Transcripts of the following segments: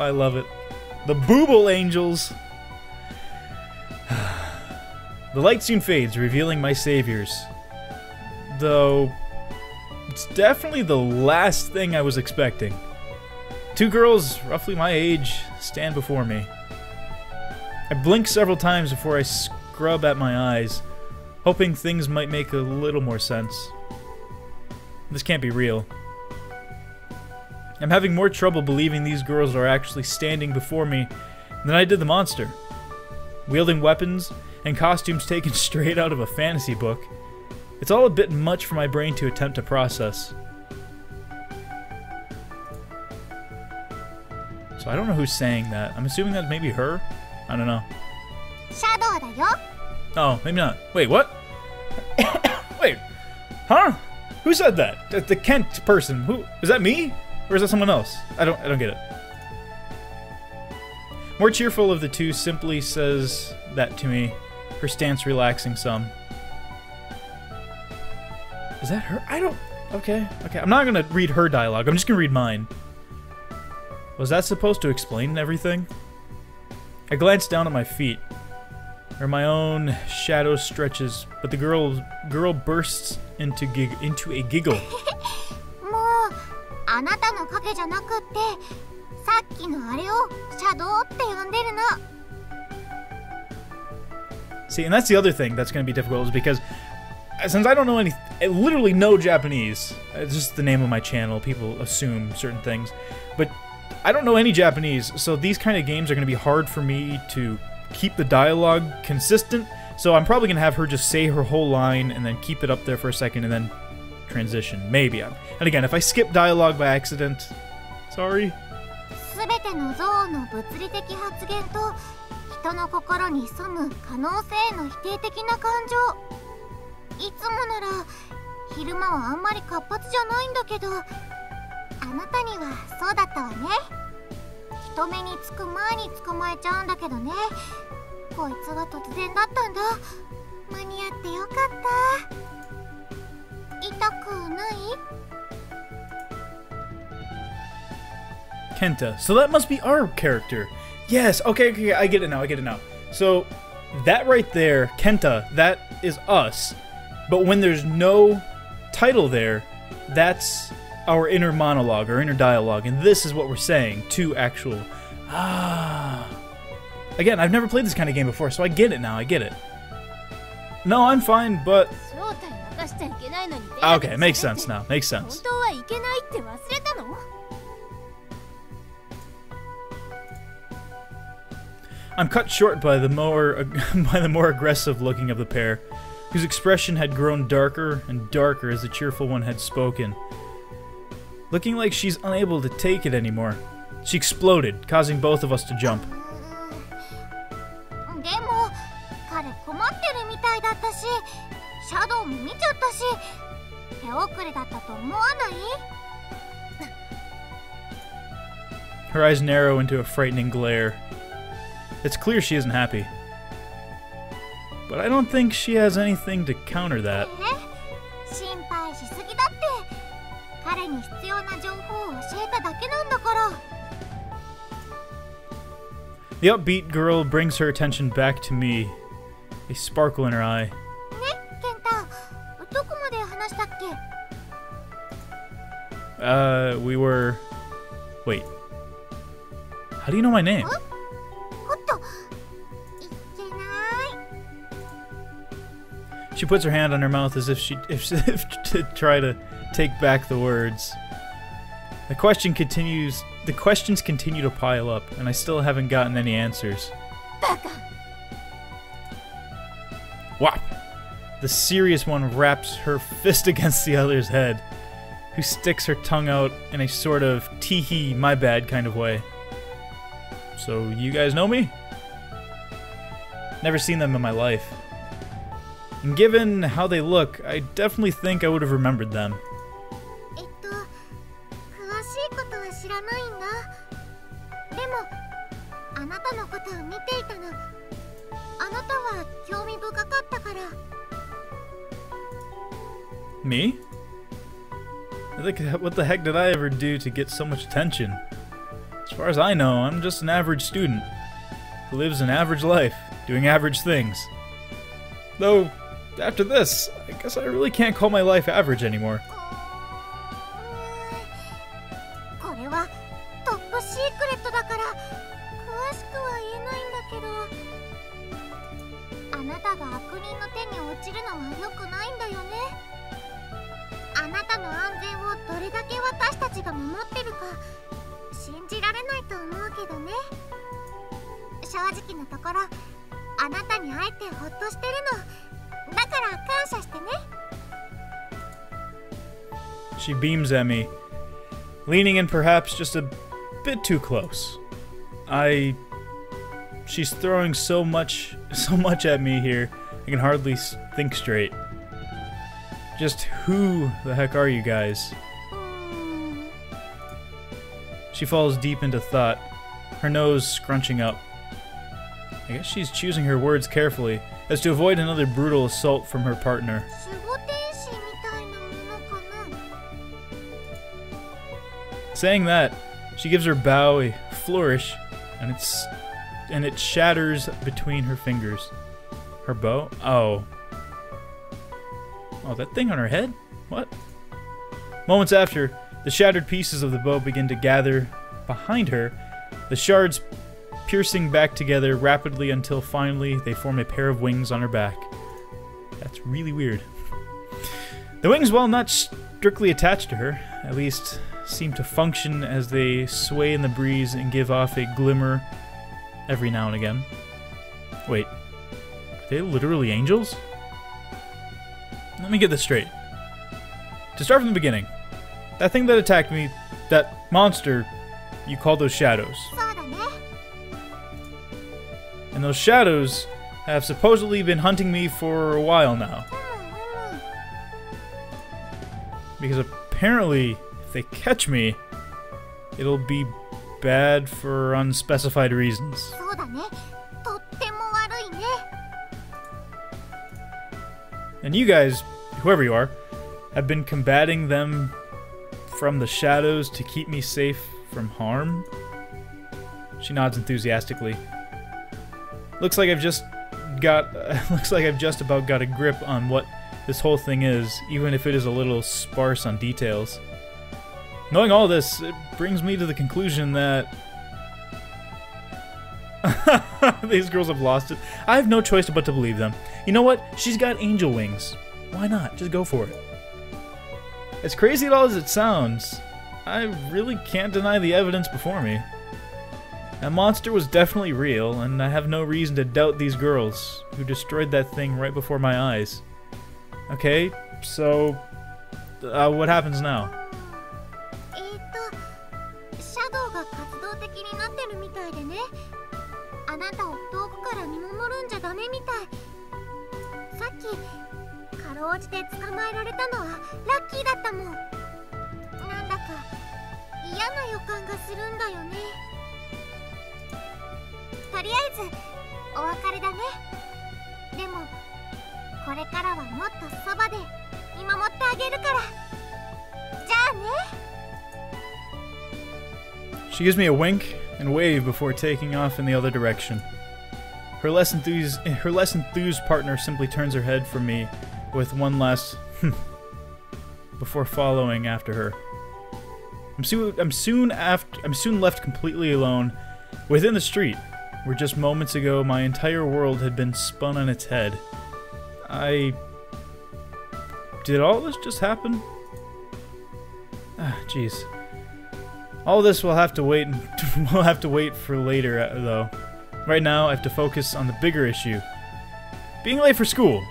I love it. The Booble Angels. The light soon fades, revealing my saviors. Though, it's definitely the last thing I was expecting. Two girls, roughly my age, stand before me. I blink several times before I scrub at my eyes, hoping things might make a little more sense. This can't be real. I'm having more trouble believing these girls are actually standing before me than I did the monster. Wielding weapons and costumes taken straight out of a fantasy book. It's all a bit much for my brain to attempt to process. So I don't know who's saying that. I'm assuming that's maybe her? I don't know. Oh, maybe not. Wait, what? Wait. Huh? Who said that? The Kent person. Who? Is that me? Or is that someone else? I don't get it. More cheerful of the two simply says that to me, her stance relaxing some. Is that her? I don't... Okay. I'm not gonna read her dialogue. I'm just gonna read mine. Was that supposed to explain everything? I glanced down at my feet, where my own shadow stretches, but the girl bursts into a giggle. See, and that's the other thing that's going to be difficult, is because since I don't know literally no Japanese, it's just the name of my channel, people assume certain things, but I don't know any Japanese, so these kind of games are going to be hard for me to keep the dialogue consistent, so I'm probably going to have her just say her whole line and then keep it up there for a second and then transition, maybe. And again, if I skip dialogue by accident, sorry. Kenta. So that must be our character. Yes, okay, I get it now. So, that right there, Kenta, that is us. But when there's no title there, that's our inner monologue, our inner dialogue, and this is what we're saying to actual... Again, I've never played this kind of game before, so I get it now, No, I'm fine, but... Okay, makes sense now, makes sense. I'm cut short by the more aggressive looking of the pair, whose expression had grown darker and darker as the cheerful one had spoken. Looking like she's unable to take it anymore, she exploded, causing both of us to jump. Her eyes narrow into a frightening glare. It's clear she isn't happy. But I don't think she has anything to counter that. The upbeat girl brings her attention back to me, a sparkle in her eye. We were... Wait. How do you know my name? She puts her hand on her mouth as if to try to take back the words. The questions continue to pile up, and I still haven't gotten any answers. Whop! The serious one wraps her fist against the other's head, who sticks her tongue out in a sort of tee-hee, my bad kind of way. So, you guys know me? Never seen them in my life. And given how they look, I definitely think I would have remembered them. Me? What the heck did I ever do to get so much attention? far as I know, I'm just an average student who lives an average life, doing average things. Though, after this, I guess I really can't call my life average anymore. これはトップシークレットだから詳しくは言えないんだけど、あなたが悪人の手に落ちるのは良くないんだよね。あなたの安全をどれだけ私たちが守ってるか信じられないと思うけどね。正直なところ、あなたに会えてほっとしてるの。だから感謝してね。She beams at me, leaning in perhaps just a bit too close. She's throwing so much at me here, I can hardly think straight. Just who the heck are you guys? She falls deep into thought, her nose scrunching up. I guess she's choosing her words carefully, as to avoid another brutal assault from her partner. Saying that, she gives her bow a flourish, and it shatters between her fingers. Her bow? Oh, that thing on her head? What? Moments after, the shattered pieces of the bow begin to gather behind her, the shards piercing back together rapidly until finally they form a pair of wings on her back. That's really weird. The wings, while not strictly attached to her, at least seem to function as they sway in the breeze and give off a glimmer every now and again. Wait, are they literally angels? Let me get this straight. To start from the beginning, that thing that attacked me, that monster, you call those shadows. And those shadows have supposedly been hunting me for a while now. Because apparently, if they catch me, it'll be bad for unspecified reasons. And you guys, whoever you are, have been combating them from the shadows to keep me safe from harm? She nods enthusiastically. Looks like I've just about got a grip on what this whole thing is, even if it is a little sparse on details. Knowing all this, it brings me to the conclusion that these girls have lost it. I have no choice but to believe them. You know what? She's got angel wings. Why not? Just go for it. As crazy at all as it sounds, I really can't deny the evidence before me. That monster was definitely real, and I have no reason to doubt these girls who destroyed that thing right before my eyes. Okay, so what happens now? She gives me a wink and wave before taking off in the other direction. Her less enthused partner simply turns her head from me with one last before following after her. I'm soon left completely alone within the street, where just moments ago my entire world had been spun on its head. Did all this just happen? Jeez. All this will have to wait. We'll have to wait for later, though. Right now, I have to focus on the bigger issue: being late for school.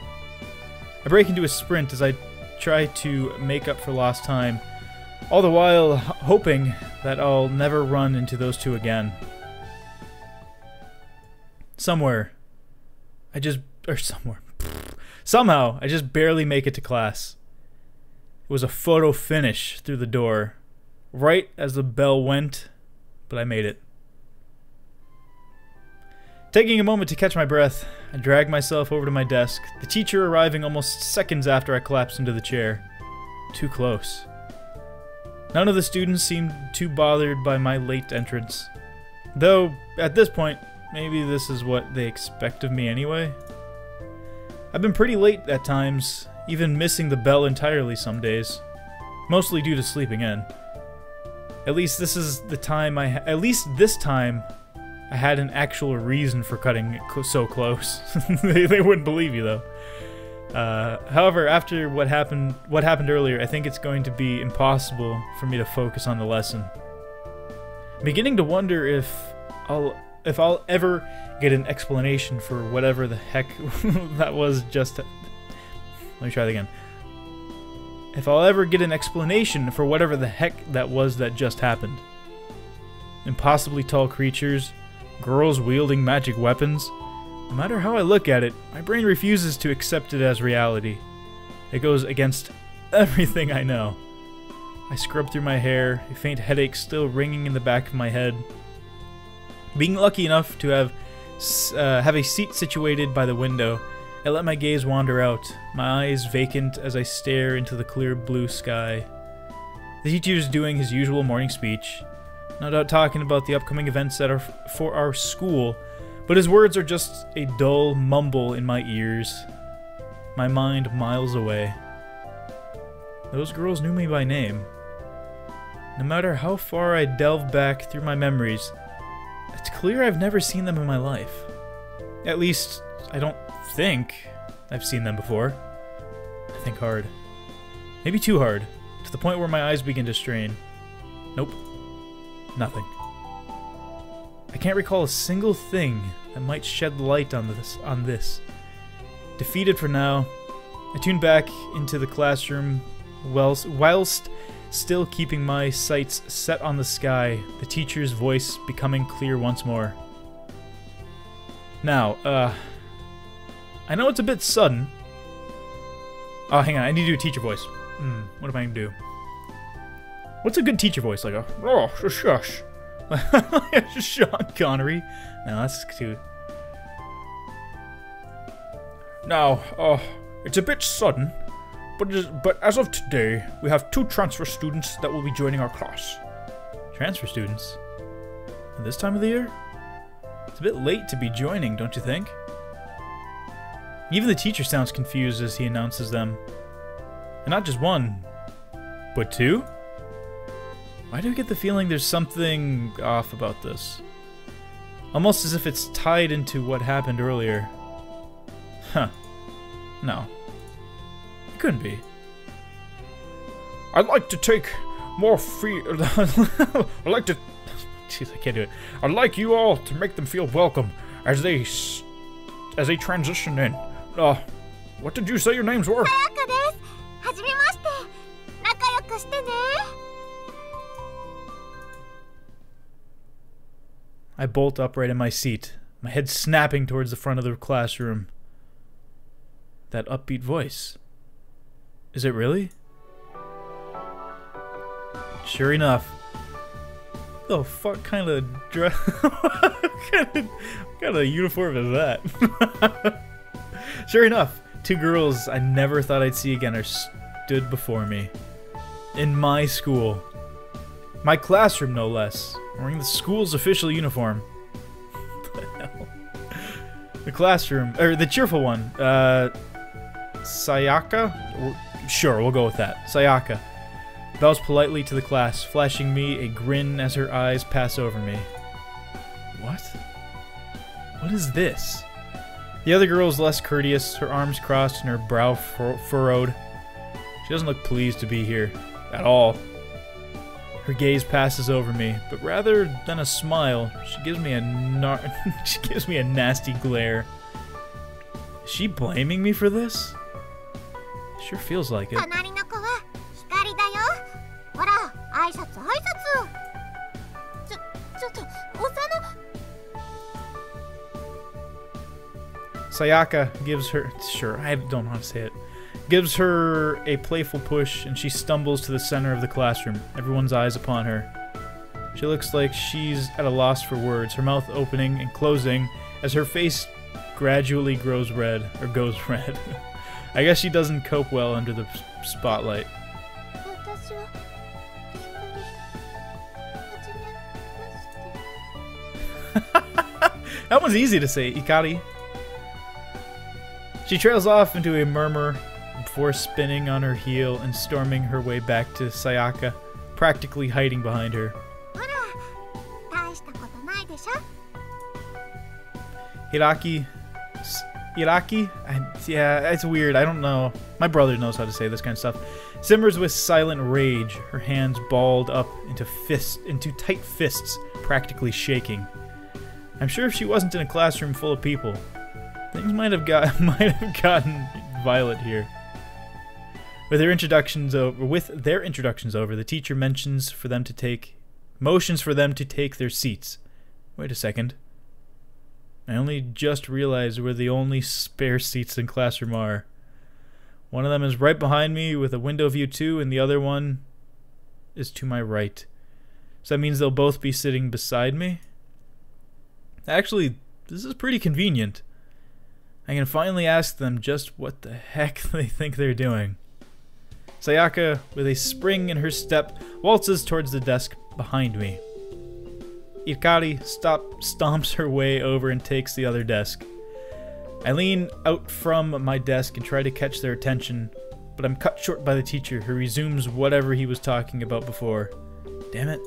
I break into a sprint as I try to make up for lost time, all the while hoping that I'll never run into those two again. Somehow, I just barely make it to class. It was a photo finish through the door, right as the bell went, but I made it. Taking a moment to catch my breath, I drag myself over to my desk, the teacher arriving almost seconds after I collapsed into the chair. Too close. None of the students seemed too bothered by my late entrance. Though, at this point, maybe this is what they expect of me anyway. I've been pretty late at times, even missing the bell entirely some days. Mostly due to sleeping in. At least this time I had an actual reason for cutting it so close. They wouldn't believe you though. However, after what happened earlier, I think it's going to be impossible for me to focus on the lesson. I'm beginning to wonder if I'll ever get an explanation for whatever the heck that was just. Let me try that again. If I'll ever get an explanation for whatever the heck that was that just happened. Impossibly tall creatures, girls wielding magic weapons. No matter how I look at it, my brain refuses to accept it as reality. It goes against everything I know. I scrub through my hair, a faint headache still ringing in the back of my head. Being lucky enough to have a seat situated by the window, I let my gaze wander out, my eyes vacant as I stare into the clear blue sky. The teacher is doing his usual morning speech, no doubt talking about the upcoming events that are for our school, but his words are just a dull mumble in my ears, my mind miles away. Those girls knew me by name. No matter how far I delve back through my memories, it's clear I've never seen them in my life. At least, I don't think I've seen them before. I think hard. Maybe too hard, to the point where my eyes begin to strain. Nope. Nothing. I can't recall a single thing that might shed light on this. Defeated for now, I tune back into the classroom whilst still keeping my sights set on the sky, the teacher's voice becoming clear once more. Now, I know it's a bit sudden. Oh, hang on, I need to do a teacher voice. What am I gonna do? What's a good teacher voice? Like a, oh, shush. Sean Connery. No, that's too... Now, it's a bit sudden, but as of today, we have 2 transfer students that will be joining our class. Transfer students? At this time of the year? It's a bit late to be joining, don't you think? Even the teacher sounds confused as he announces them. And not just 1, but 2? Why do I get the feeling there's something off about this? Almost as if it's tied into what happened earlier. Huh. No. It couldn't be. I'd like to take more free... I'd like to... Jeez, I can't do it. I'd like you all to make them feel welcome as they transition in. What did you say your names were? Sayaka desu. Hajimemashite. Nakayoku shite ne. I bolt upright in my seat, my head snapping towards the front of the classroom. That upbeat voice. Is it really? Sure enough. The fuck kind of dress? What kind of uniform is that? Sure enough, 2 girls I never thought I'd see again are stood before me. In my school. My classroom, no less. Wearing the school's official uniform. What the hell? The classroom, or the cheerful one. Sayaka? Sure, we'll go with that. Sayaka bows politely to the class, flashing me a grin as her eyes pass over me. What? What is this? The other girl is less courteous, her arms crossed and her brow furrowed. She doesn't look pleased to be here. At all. Her gaze passes over me, but rather than a smile, she gives me a nasty glare. Is she blaming me for this? Sure feels like it. Sayaka gives her... Sure, I don't know how to say it. Gives her a playful push, and she stumbles to the center of the classroom, everyone's eyes upon her. She looks like she's at a loss for words, her mouth opening and closing as her face gradually goes red. I guess she doesn't cope well under the spotlight. That one's easy to say, Ikari. She trails off into a murmur before spinning on her heel and storming her way back to Sayaka, practically hiding behind her. Hiraki? Yeah, it's weird. I don't know. My brother knows how to say this kind of stuff. Simmers with silent rage, her hands balled up into tight fists, practically shaking. I'm sure if she wasn't in a classroom full of people, things might have gotten violent here. With their introductions over, the teacher motions for them to take their seats. Wait a second. I only just realized where the only spare seats in classroom are. One of them is right behind me with a window view too, and the other one is to my right. So that means they'll both be sitting beside me? Actually, this is pretty convenient. I can finally ask them just what the heck they think they're doing. Sayaka, with a spring in her step, waltzes towards the desk behind me. Ikari stomps her way over and takes the other desk. I lean out from my desk and try to catch their attention, but I'm cut short by the teacher, who resumes whatever he was talking about before. Damn it.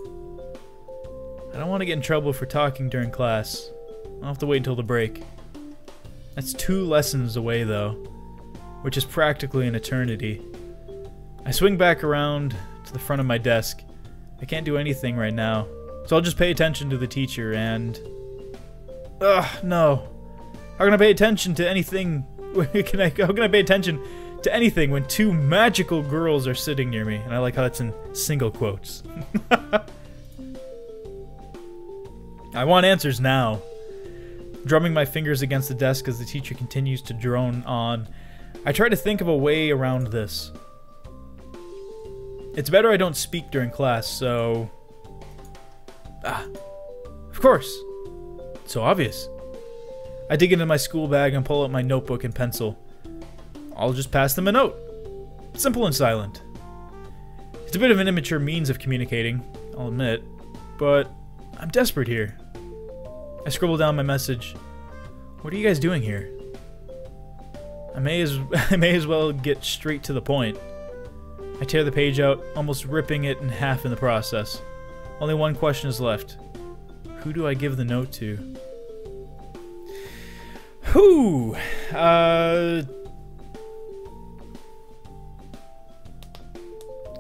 I don't want to get in trouble for talking during class. I'll have to wait until the break. That's 2 lessons away, though, which is practically an eternity. I swing back around to the front of my desk. I can't do anything right now, so I'll just pay attention to the teacher and... Ugh, no. How can I pay attention to anything? How can I pay attention to anything when 2 magical girls are sitting near me? And I like how that's in single quotes. I want answers now. Drumming my fingers against the desk as the teacher continues to drone on, I try to think of a way around this. It's better I don't speak during class, so... Of course. It's so obvious. I dig into my school bag and pull out my notebook and pencil. I'll just pass them a note. Simple and silent. It's a bit of an immature means of communicating, I'll admit, but I'm desperate here. I scribble down my message. What are you guys doing here? I may as well get straight to the point. I tear the page out, almost ripping it in half in the process. Only one question is left. Who do I give the note to? Whew!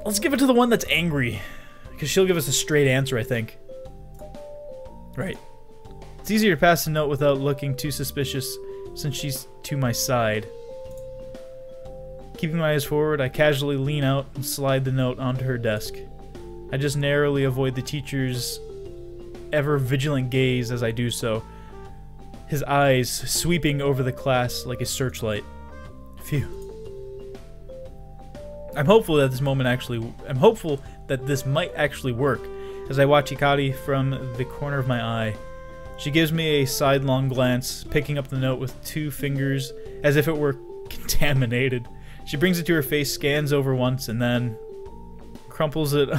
Let's give it to the one that's angry, because she'll give us a straight answer, I think. Right. It's easier to pass a note without looking too suspicious, since she's to my side. Keeping my eyes forward, I casually lean out and slide the note onto her desk. I just narrowly avoid the teacher's ever-vigilant gaze as I do so, his eyes sweeping over the class like a searchlight. Phew. I'm hopeful that this might actually work, as I watch Ikari from the corner of my eye. She gives me a sidelong glance, picking up the note with 2 fingers as if it were contaminated. She brings it to her face, scans over once, and then crumples it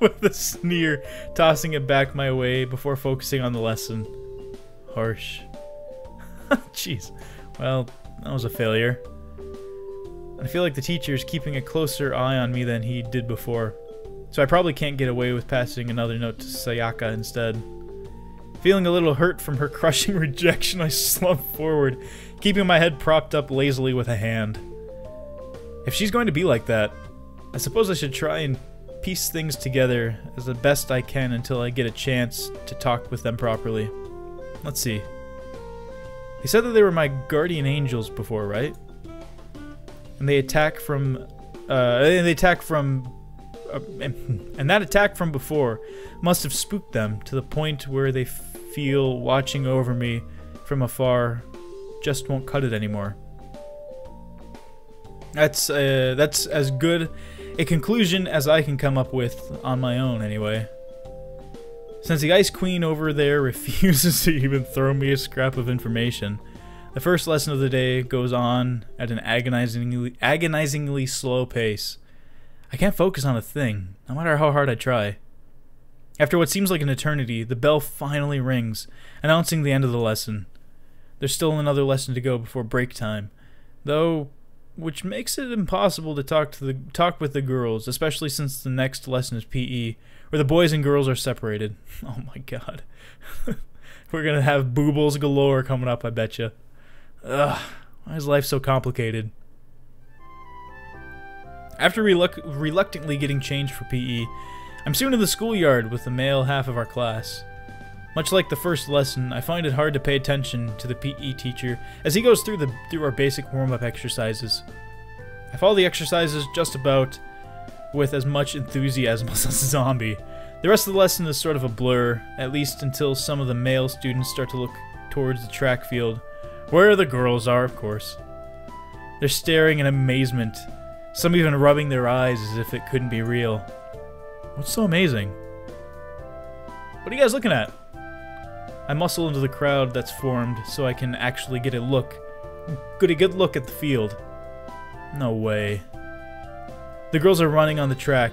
with a sneer, tossing it back my way before focusing on the lesson. Harsh. Jeez. Well, that was a failure. I feel like the teacher's keeping a closer eye on me than he did before, so I probably can't get away with passing another note to Sayaka instead. Feeling a little hurt from her crushing rejection, I slump forward, keeping my head propped up lazily with a hand. If she's going to be like that, I suppose I should try and piece things together as the best I can until I get a chance to talk with them properly. Let's see. They said that they were my guardian angels before, right? And they attack from... and that attack from before must have spooked them to the point where they feel watching over me from afar just won't cut it anymore. That's as good a conclusion as I can come up with on my own, anyway. Since the Ice Queen over there refuses to even throw me a scrap of information, the first lesson of the day goes on at an agonizingly slow pace. I can't focus on a thing, no matter how hard I try. After what seems like an eternity, the bell finally rings, announcing the end of the lesson. There's still another lesson to go before break time, though, which makes it impossible to talk with the girls, especially since the next lesson is PE, where the boys and girls are separated. Oh my god. We're gonna have boobles galore coming up, I betcha. Ugh, why is life so complicated? After reluctantly getting changed for PE, I'm soon in the schoolyard with the male half of our class. Much like the first lesson, I find it hard to pay attention to the PE teacher as he goes through our basic warm-up exercises. I follow the exercises just about with as much enthusiasm as a zombie. The rest of the lesson is sort of a blur, at least until some of the male students start to look towards the track field, where the girls are, of course. They're staring in amazement, some even rubbing their eyes as if it couldn't be real. What's so amazing? What are you guys looking at? I muscle into the crowd that's formed so I can actually get a good look at the field. No way. The girls are running on the track,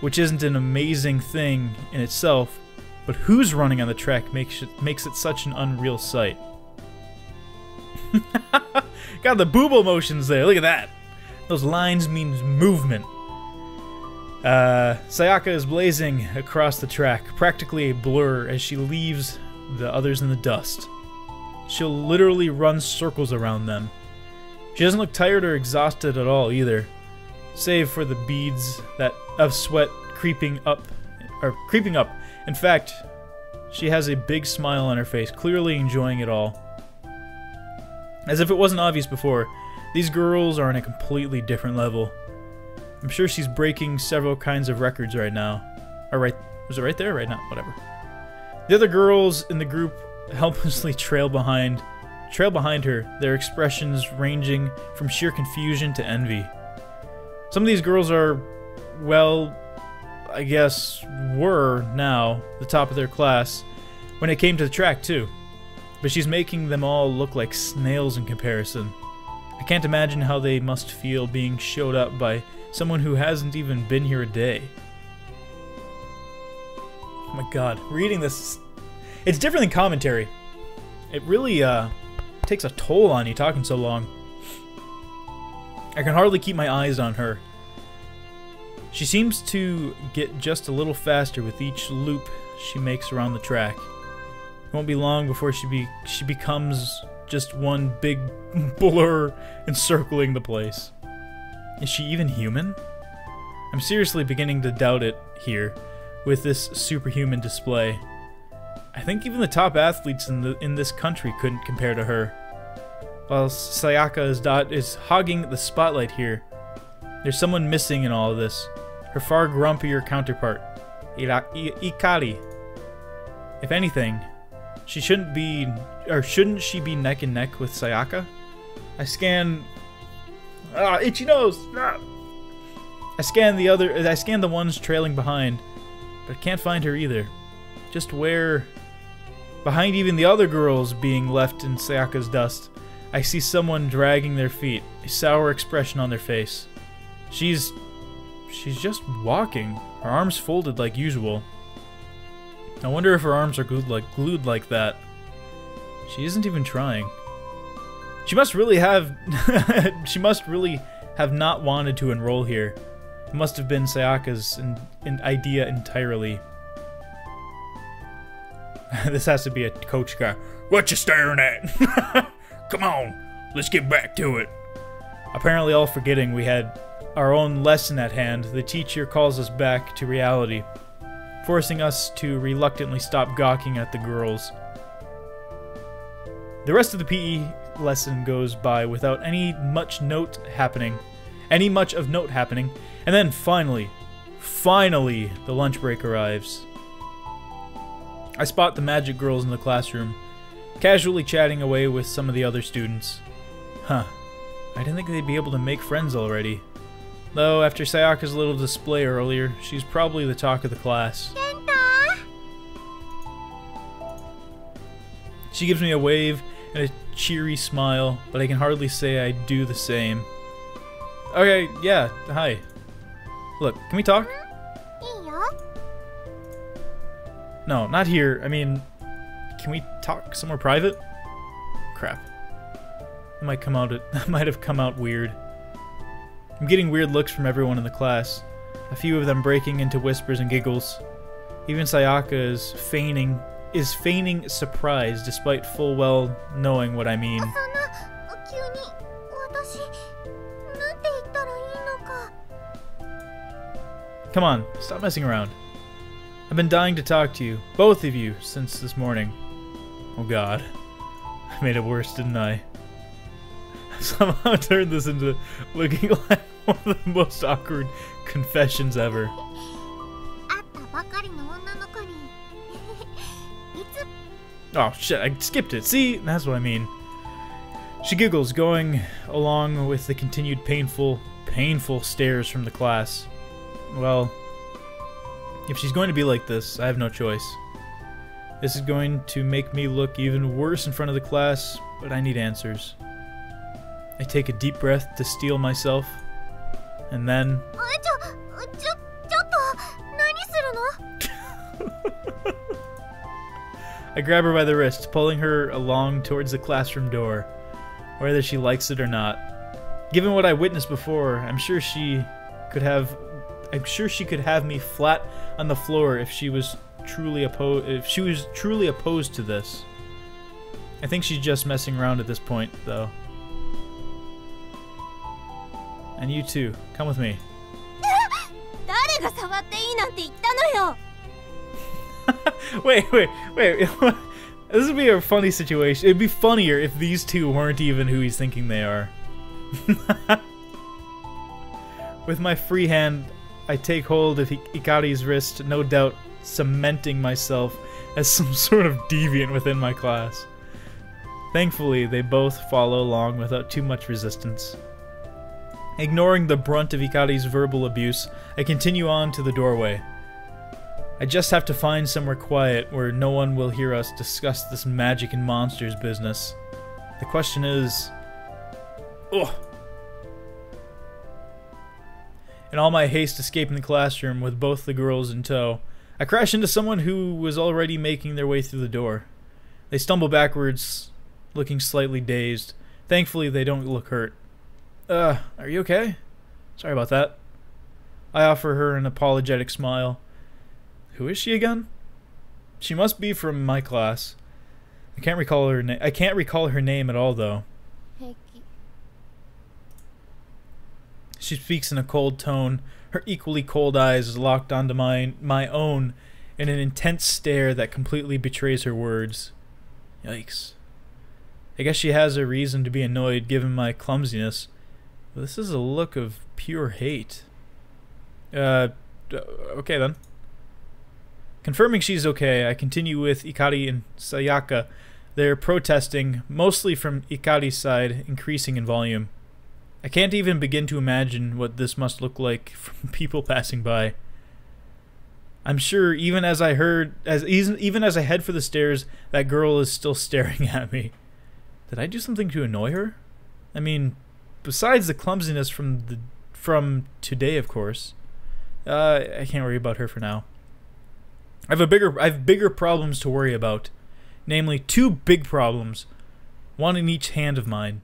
which isn't an amazing thing in itself, but who's running on the track makes it such an unreal sight. Got the booble motions there, look at that! Those lines means movement. Sayaka is blazing across the track, practically a blur as she leaves the others in the dust. She'll literally run circles around them. She doesn't look tired or exhausted at all either, save for the beads of sweat creeping up. In fact, she has a big smile on her face, clearly enjoying it all. As if it wasn't obvious before, these girls are on a completely different level. I'm sure she's breaking several kinds of records right now. Was it right there? Right now? Whatever. The other girls in the group helplessly trail behind her, their expressions ranging from sheer confusion to envy. Some of these girls are, well, I guess, were now the top of their class when it came to the track too. But she's making them all look like snails in comparison. I can't imagine how they must feel being showed up by someone who hasn't even been here a day. Oh my god, reading this, it's different than commentary. It really takes a toll on you talking so long. I can hardly keep my eyes on her. She seems to get just a little faster with each loop she makes around the track. It won't be long before she becomes just one big blur encircling the place. Is she even human? I'm seriously beginning to doubt it here with this superhuman display. I think even the top athletes in this country couldn't compare to her. While Sayaka is hogging the spotlight here, there's someone missing in all of this. Her far grumpier counterpart, Ikari. If anything, shouldn't she be neck and neck with Sayaka? I scan... itchy nose! I scan the ones trailing behind, but I can't find her either. Just where... Behind even the other girls being left in Sayaka's dust, I see someone dragging their feet, a sour expression on their face. She's just walking, her arms folded like usual. I wonder if her arms are glued like that. She isn't even trying. She must really have not wanted to enroll here. It must have been Sayaka's idea entirely. This has to be a coach guy. What you staring at? Come on, let's get back to it. Apparently all forgetting we had our own lesson at hand, the teacher calls us back to reality, forcing us to reluctantly stop gawking at the girls. The rest of the PE lesson goes by without any much of note happening, and then finally, the lunch break arrives. I spot the magic girls in the classroom, casually chatting away with some of the other students. Huh, I didn't think they'd be able to make friends already. Though, after Sayaka's little display earlier, she's probably the talk of the class. She gives me a wave and a cheery smile, but I can hardly say I do the same. Okay, yeah, hi. Look, can we talk? No, not here. I mean, can we talk somewhere private? Crap. It might come out. It might have come out weird. I'm getting weird looks from everyone in the class. A few of them breaking into whispers and giggles. Even Sayaka is feigning surprise despite full well knowing what I mean. Come on, stop messing around. I've been dying to talk to you, both of you, since this morning. Oh god. I made it worse, didn't I? Somehow turned this into looking like one of the most awkward confessions ever. Oh shit, I skipped it. See? That's what I mean. She giggles, going along with the continued painful stares from the class. Well, if she's going to be like this, I have no choice. This is going to make me look even worse in front of the class, but I need answers. I take a deep breath to steel myself, and then... I grab her by the wrist, pulling her along towards the classroom door, whether she likes it or not. Given what I witnessed before, I'm sure she could have me flat on the floor if she was truly opposed to this. I think she's just messing around at this point, though. And you too, come with me. Wait. This would be a funny situation. It'd be funnier if these two weren't even who he's thinking they are. With my free hand, I take hold of Ikari's wrist, no doubt cementing myself as some sort of deviant within my class. Thankfully, they both follow along without too much resistance. Ignoring the brunt of Ikari's verbal abuse, I continue on to the doorway. I just have to find somewhere quiet where no one will hear us discuss this magic and monsters business. The question is... Ugh! In all my haste escaping the classroom with both the girls in tow, I crash into someone who was already making their way through the door. They stumble backwards, looking slightly dazed. Thankfully, they don't look hurt. Are you okay? Sorry about that. I offer her an apologetic smile. Who is she again? She must be from my class. I can't recall her name at all, though. She speaks in a cold tone, her equally cold eyes locked onto my own in an intense stare that completely betrays her words. Yikes. I guess she has a reason to be annoyed given my clumsiness, but this is a look of pure hate. Okay then. Confirming she's okay, I continue with Ikari and Sayaka. They're protesting, mostly from Ikari's side, increasing in volume. I can't even begin to imagine what this must look like from people passing by. I'm sure even as I head for the stairs, that girl is still staring at me. Did I do something to annoy her? I mean, besides the clumsiness from today, of course. I can't worry about her for now. I have bigger problems to worry about. Namely, two big problems. One in each hand of mine.